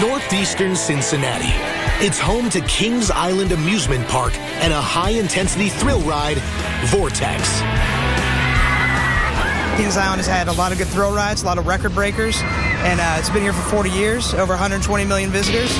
Northeastern Cincinnati. It's home to Kings Island Amusement Park and a high-intensity thrill ride, Vortex. Kings Island has had a lot of good thrill rides, a lot of record breakers, and it's been here for 40 years, over 120 million visitors.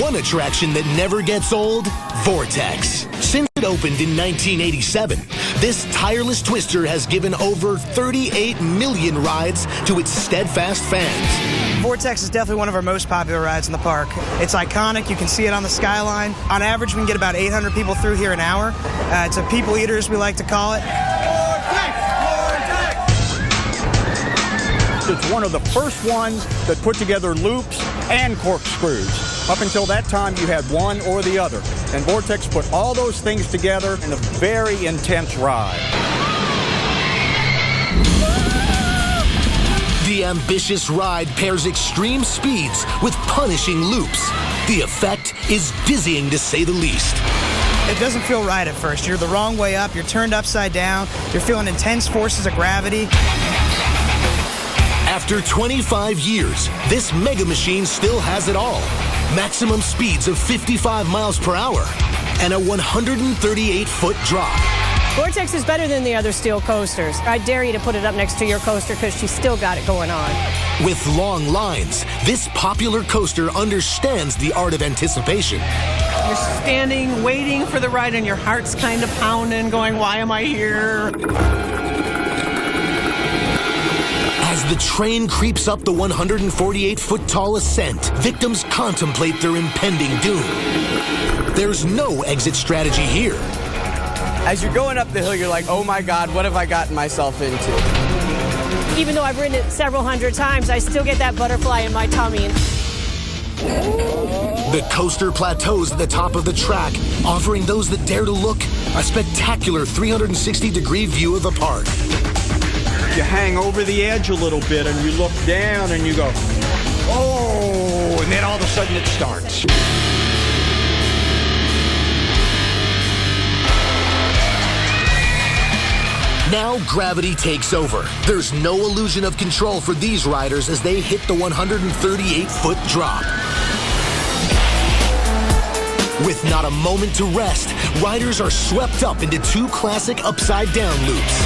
One attraction that never gets old, Vortex. Since it opened in 1987, this tireless twister has given over 38 million rides to its steadfast fans. Vortex is definitely one of our most popular rides in the park. It's iconic. You can see it on the skyline. On average, we can get about 800 people through here an hour. It's a people eater, as we like to call it. It's one of the first ones that put together loops and corkscrews. Up until that time, you had one or the other. And Vortex put all those things together in a very intense ride. The ambitious ride pairs extreme speeds with punishing loops. The effect is dizzying, to say the least. It doesn't feel right at first. You're the wrong way up. You're turned upside down. You're feeling intense forces of gravity. After 25 years, this mega machine still has it all. Maximum speeds of 55 miles per hour and a 138-foot drop. Vortex is better than the other steel coasters. I dare you to put it up next to your coaster because she's still got it going on. With long lines, this popular coaster understands the art of anticipation. You're standing, waiting for the ride, and your heart's kind of pounding, going, why am I here? As the train creeps up the 148-foot tall ascent, victims contemplate their impending doom. There's no exit strategy here. As you're going up the hill, you're like, oh my God, what have I gotten myself into? Even though I've ridden it several hundred times, I still get that butterfly in my tummy. The coaster plateaus at the top of the track, offering those that dare to look a spectacular 360-degree view of the park. You hang over the edge a little bit and you look down and you go, oh, and then all of a sudden it starts. Now gravity takes over. There's no illusion of control for these riders as they hit the 138-foot drop. With not a moment to rest, riders are swept up into two classic upside-down loops.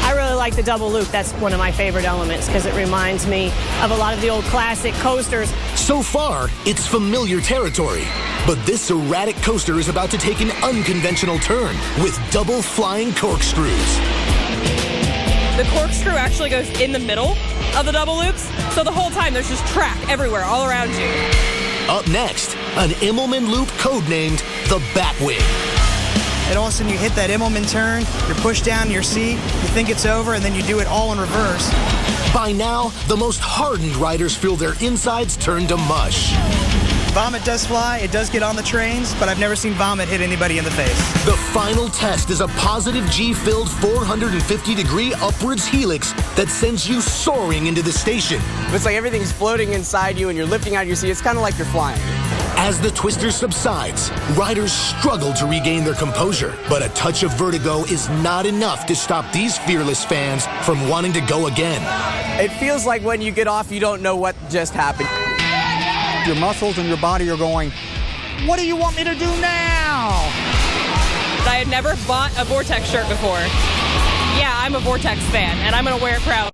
I really like the double loop. That's one of my favorite elements because it reminds me of a lot of the old classic coasters. So far, it's familiar territory. But this erratic coaster is about to take an unconventional turn with double flying corkscrews. The corkscrew actually goes in the middle of the double loops, so the whole time there's just track everywhere, all around you. Up next, an Immelman loop codenamed the Batwing. And all of a sudden you hit that Immelman turn, you're pushed down in your seat, you think it's over, and then you do it all in reverse. By now, the most hardened riders feel their insides turn to mush. Vomit does fly, it does get on the trains, but I've never seen vomit hit anybody in the face. The final test is a positive G-filled 450-degree upwards helix that sends you soaring into the station. It's like everything's floating inside you and you're lifting out your seat. It's kind of like you're flying. As the twister subsides, riders struggle to regain their composure, but a touch of vertigo is not enough to stop these fearless fans from wanting to go again. It feels like when you get off, you don't know what just happened. Your muscles and your body are going, what do you want me to do now? I had never bought a Vortex shirt before. Yeah, I'm a Vortex fan, and I'm going to wear it proud.